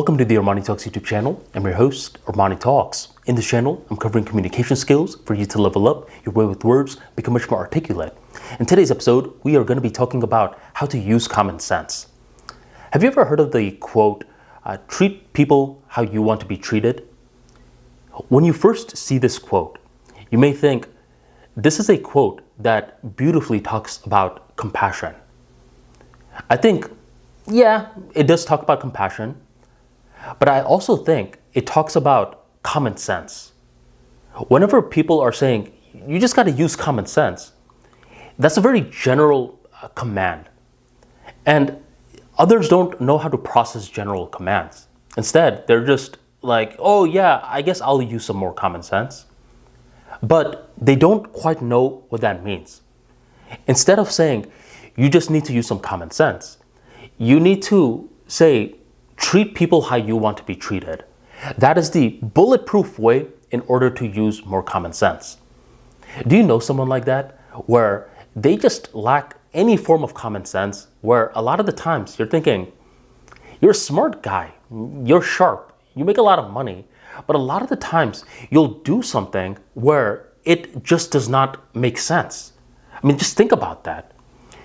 Welcome to the ArmaniTalks YouTube channel. I'm your host, ArmaniTalks. In this channel, I'm covering communication skills for you to level up your way with words, become much more articulate. In today's episode, we are going to be talking about how to use common sense. Have you ever heard of the quote, treat people how you want to be treated? When you first see this quote, you may think, this is a quote that beautifully talks about compassion. I think, yeah, it does talk about compassion, but I also think it talks about common sense. Whenever people are saying, you just got to use common sense, that's a very general command. And others don't know how to process general commands. Instead, they're just like, oh yeah, I guess I'll use some more common sense. But they don't quite know what that means. Instead of saying, you just need to use some common sense, you need to say, treat people how you want to be treated. That is the bulletproof way in order to use more common sense. Do you know someone like that, where they just lack any form of common sense, where a lot of the times you're thinking, you're a smart guy, you're sharp, you make a lot of money, but a lot of the times you'll do something where it just does not make sense. I mean, just think about that.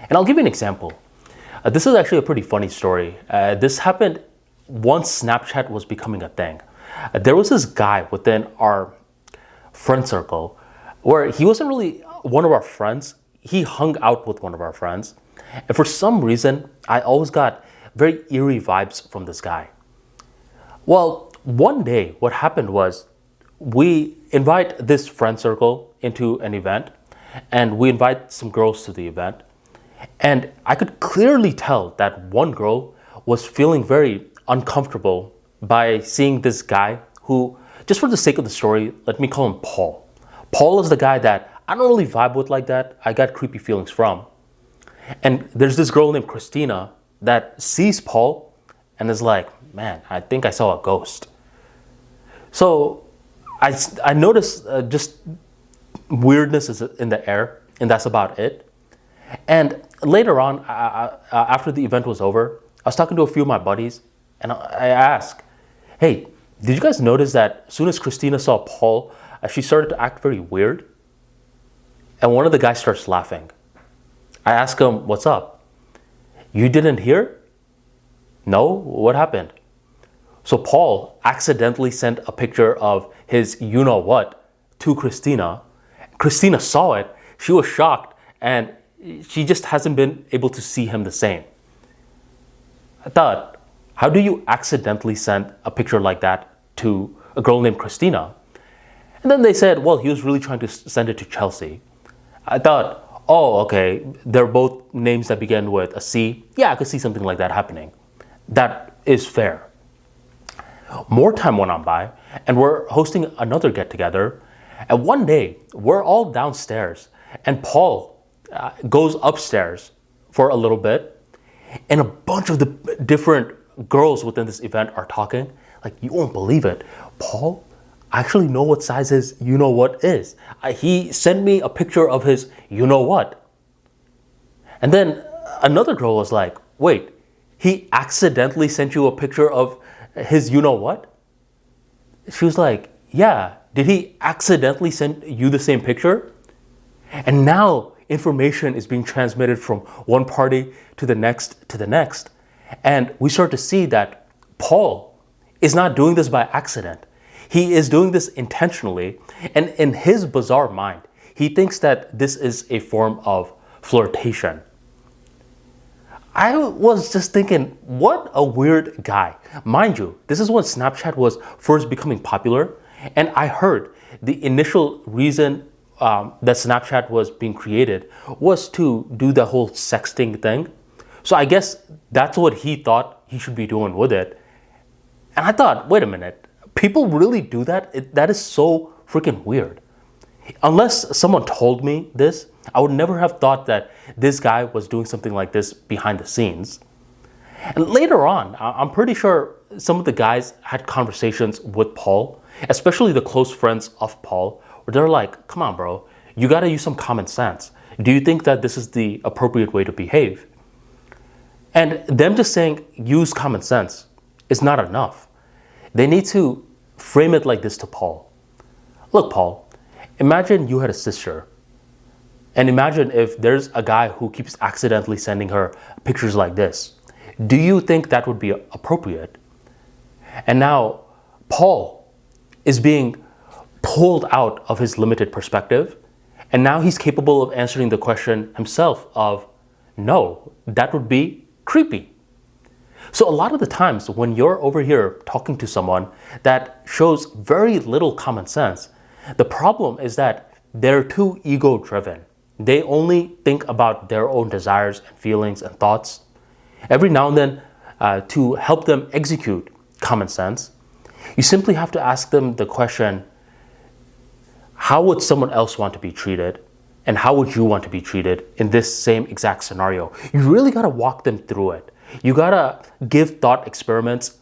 And I'll give you an example. This is actually a pretty funny story. This happened once Snapchat was becoming a thing. There was this guy within our friend circle where he wasn't really one of our friends. He hung out with one of our friends. And for some reason, I always got very eerie vibes from this guy. Well, one day what happened was we invite this friend circle into an event, and we invite some girls to the event. And I could clearly tell that one girl was feeling very uncomfortable by seeing this guy who, just for the sake of the story, let me call him Paul. Paul is the guy that I don't really vibe with like that. I got creepy feelings from. And there's this girl named Christina that sees Paul and is like, man, I think I saw a ghost. So I noticed just weirdness is in the air, and that's about it. And later on, after the event was over, I was talking to a few of my buddies, and I asked, hey, did you guys notice that as soon as Christina saw Paul, she started to act very weird? And one of the guys starts laughing. I asked him, what's up? You didn't hear? No? What happened? So Paul accidentally sent a picture of his you-know-what to Christina. Christina saw it. She was shocked, and she just hasn't been able to see him the same. I thought, how do you accidentally send a picture like that to a girl named Christina? And then they said, well, he was really trying to send it to Chelsea. I thought, oh, okay, they're both names that begin with a C. Yeah, I could see something like that happening. That is fair. More time went on by, and we're hosting another get-together. And one day, we're all downstairs, and Paul goes upstairs for a little bit, and a bunch of the different girls within this event are talking. Like, you won't believe it. Paul, I actually know what size his you-know-what is. He sent me a picture of his you-know-what. And then another girl was like, wait, he accidentally sent you a picture of his you-know-what? She was like, yeah, did he accidentally send you the same picture? And now information is being transmitted from one party to the next. And we start to see that Paul is not doing this by accident. He is doing this intentionally. And in his bizarre mind, he thinks that this is a form of flirtation. I was just thinking, what a weird guy. Mind you, this is when Snapchat was first becoming popular. And I heard the initial reason that Snapchat was being created was to do the whole sexting thing. So I guess that's what he thought he should be doing with it. And I thought, wait a minute, people really do that? That is so freaking weird. Unless someone told me this, I would never have thought that this guy was doing something like this behind the scenes. And later on, I'm pretty sure some of the guys had conversations with Paul, especially the close friends of Paul, where they're like, come on, bro, you got to use some common sense. Do you think that this is the appropriate way to behave? And them just saying, use common sense is not enough. They need to frame it like this to Paul. Look, Paul, imagine you had a sister. And imagine if there's a guy who keeps accidentally sending her pictures like this. Do you think that would be appropriate? And now Paul is being pulled out of his limited perspective. And now he's capable of answering the question himself of, no, that would be creepy. So a lot of the times when you're over here talking to someone that shows very little common sense, the problem is that they're too ego-driven. They only think about their own desires and feelings and thoughts. Every now and then, to help them execute common sense, you simply have to ask them the question, how would someone else want to be treated? And how would you want to be treated in this same exact scenario? You really gotta walk them through it. You gotta give thought experiments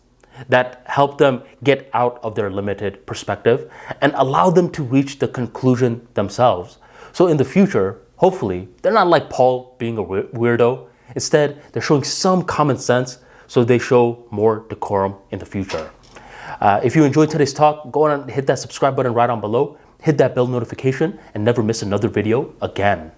that help them get out of their limited perspective and allow them to reach the conclusion themselves. So in the future, hopefully, they're not like Paul being a weirdo. Instead, they're showing some common sense so they show more decorum in the future. If you enjoyed today's talk, go on and hit that subscribe button right on below, hit that bell notification, and never miss another video again.